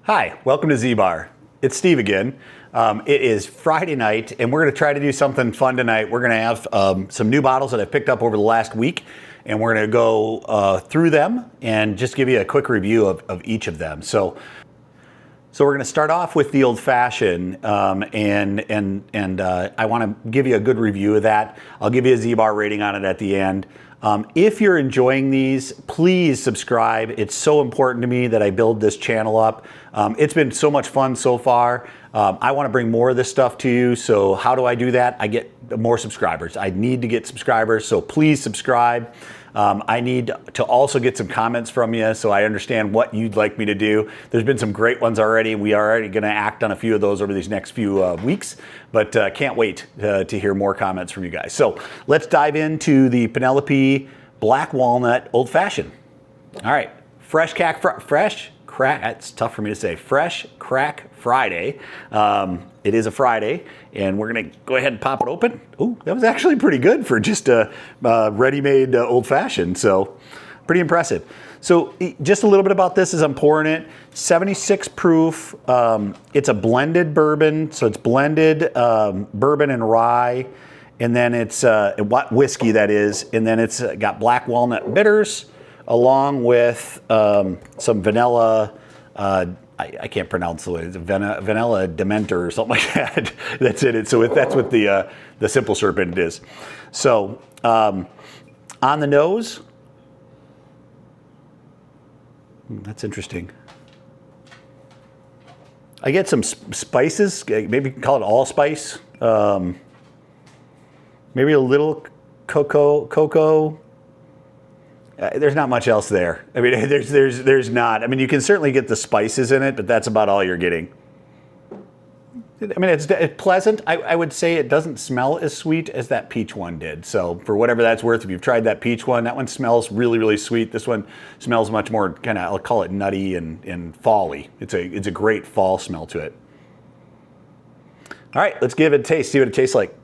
Hi, welcome to ZBar. It's Steve again. It is Friday night, and we're going to try to do something fun tonight. We're going to have some new bottles that I've picked up over the last week, and we're going to go through them and just give you a quick review of each of them. So we're going to start off with the Old Fashioned, and I want to give you a good review of that. I'll give you a ZBar rating on it at the end. If you're enjoying these, please subscribe. It's so important to me that I build this channel up. It's been so much fun so far. I want to bring more of this stuff to you. So how do I do that? I get more subscribers. I need to get subscribers, so please subscribe. I need to also get some comments from you so I understand what you'd like me to do. There's been some great ones already. We are already going to act on a few of those over these next few weeks, but can't wait to hear more comments from you guys. So let's dive into the Penelope Black Walnut Old Fashioned. All right, fresh crack, that's tough for me to say. Fresh Crack Friday. It is a Friday, and we're gonna go ahead and pop it open. Oh, that was actually pretty good for just a ready-made Old Fashioned, so pretty impressive. So just a little bit about this as I'm pouring it. 76 proof, it's a blended bourbon, so it's blended bourbon and rye, and then it's what whiskey that is, and then it's got black walnut bitters, along with some vanilla, I can't pronounce the word, vanilla dementor or something like that. That's in it. So that's what the simple syrup in it is. So on the nose, that's interesting. I get some spices, maybe you can call it allspice. Maybe a little cocoa. There's not much else there. I mean, there's not. I mean, you can certainly get the spices in it, but that's about all you're getting. I mean, it's pleasant. I would say it doesn't smell as sweet as that peach one did. So for whatever that's worth, if you've tried that peach one, that one smells really, really sweet. This one smells much more kind of, I'll call it nutty and fall-y. It's a great fall smell to it. All right, let's give it a taste, see what it tastes like.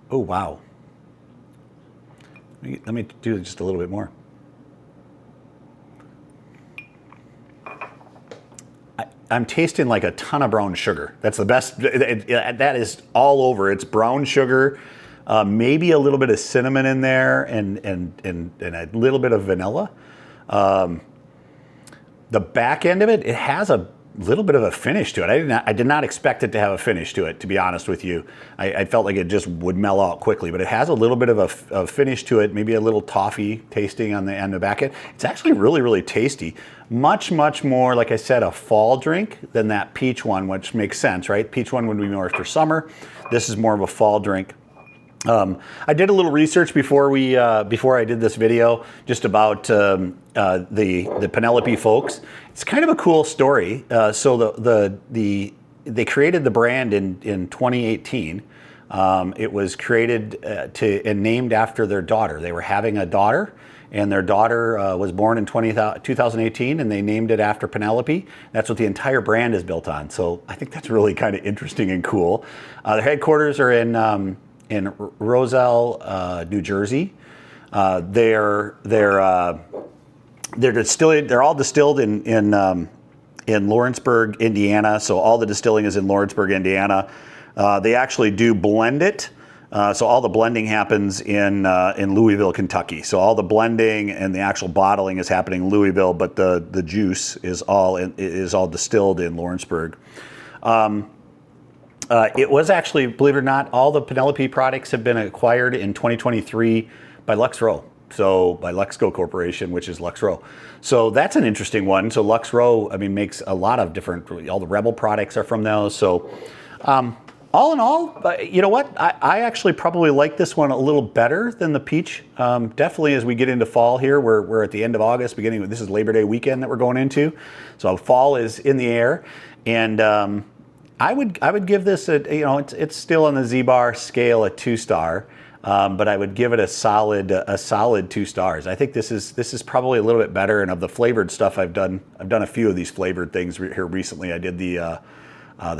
Oh, wow. Let me do just a little bit more. I'm tasting like a ton of brown sugar. That's the best. That is all over. It's brown sugar, maybe a little bit of cinnamon in there, and a little bit of vanilla. The back end of it, it has a little bit of a finish to it. I did not expect it to have a finish to it, to be honest with you. I felt like it just would mellow out quickly, but it has a little bit of a finish to it, maybe a little toffee tasting on the back end. It's actually really, really tasty. Much, much more, like I said, a fall drink than that peach one, which makes sense, right? Peach one would be more for summer. This is more of a fall drink. I did a little research before I did this video just about the Penelope folks. It's kind of a cool story. So they created the brand in 2018. It was created and named after their daughter. They were having a daughter, and their daughter was born in 2018, and they named it after Penelope. That's what the entire brand is built on. So I think that's really kind of interesting and cool. Their headquarters are in Roselle, New Jersey. They're all distilled in Lawrenceburg, Indiana. So all the distilling is in Lawrenceburg, Indiana. They actually do blend it. So all the blending happens in Louisville, Kentucky. So all the blending and the actual bottling is happening in Louisville, but the juice is all distilled in Lawrenceburg. It was actually, believe it or not, all the Penelope products have been acquired in 2023 by Lux Row. So by Luxco Corporation, which is Lux Row. So that's an interesting one. So Lux Row, I mean, makes a lot of different, all the Rebel products are from those. So all in all, you know what? I actually probably like this one a little better than the peach. Definitely as we get into fall here, we're at the end of August, this is Labor Day weekend that we're going into. So fall is in the air. And I would give this it's still on the ZBar scale a 2-star, but I would give it a solid 2 stars. I think this is probably a little bit better. And of the flavored stuff I've done a few of these flavored things here recently. I did the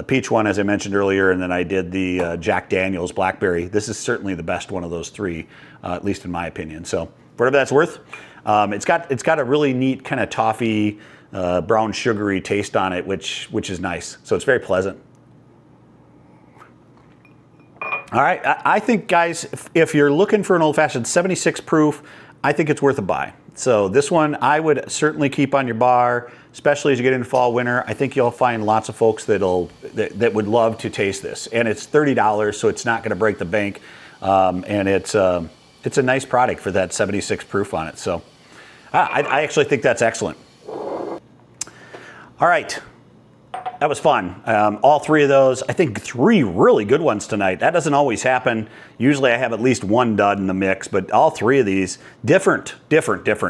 peach one, as I mentioned earlier, and then I did the Jack Daniel's blackberry. This is certainly the best one of those three, at least in my opinion. So whatever that's worth. It's got a really neat kind of toffee, brown sugary taste on it, which is nice. So it's very pleasant. All right, I think, guys, if you're looking for an old-fashioned 76 proof, I think it's worth a buy. So this one I would certainly keep on your bar, especially as you get into fall, winter. I think you'll find lots of folks that would love to taste this. And it's $30, so it's not going to break the bank. And it's a nice product for that 76 proof on it. So I actually think that's excellent. All right. That was fun. All three of those. I think 3 really good ones tonight. That doesn't always happen. Usually I have at least 1 dud in the mix, but all 3 of these, different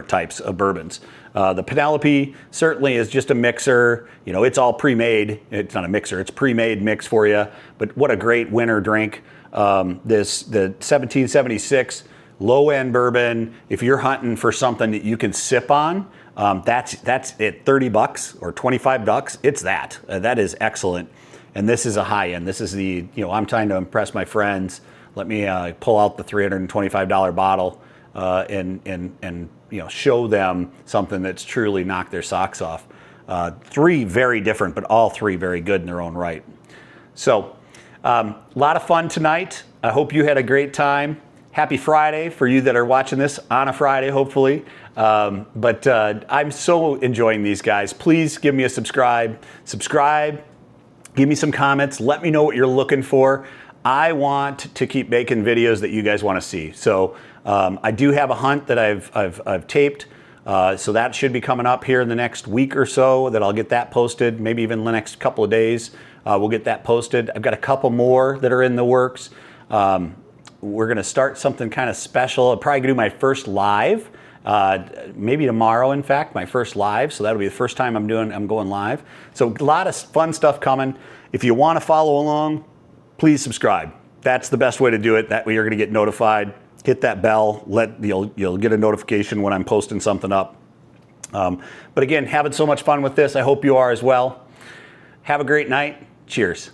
types of bourbons. The Penelope certainly is just a mixer. You know, it's all pre-made. It's not a mixer. It's pre-made mix for you. But what a great winter drink. The 1776 low-end bourbon. If you're hunting for something that you can sip on, that's at $30 or $25. It's that. That is excellent. And this is a high end. This is the, I'm trying to impress my friends. Let me pull out the $325 bottle and show them something that's truly knocked their socks off. 3 very different, but all 3 very good in their own right. So a lot of fun tonight. I hope you had a great time. Happy Friday for you that are watching this on a Friday, hopefully. But I'm so enjoying these guys. Please give me a subscribe. Give me some comments. Let me know what you're looking for. I want to keep making videos that you guys want to see. So I do have a hunt that I've taped. So that should be coming up here in the next week or so, that I'll get that posted. Maybe even the next couple of days we'll get that posted. I've got a couple more that are in the works. We're going to start something kind of special. I'm probably going to do my first live. Maybe tomorrow, in fact, my first live. So that'll be the first time I'm going live. So a lot of fun stuff coming. If you want to follow along, please subscribe. That's the best way to do it. That way you're going to get notified. Hit that bell. You'll get a notification when I'm posting something up. But again, having so much fun with this. I hope you are as well. Have a great night. Cheers.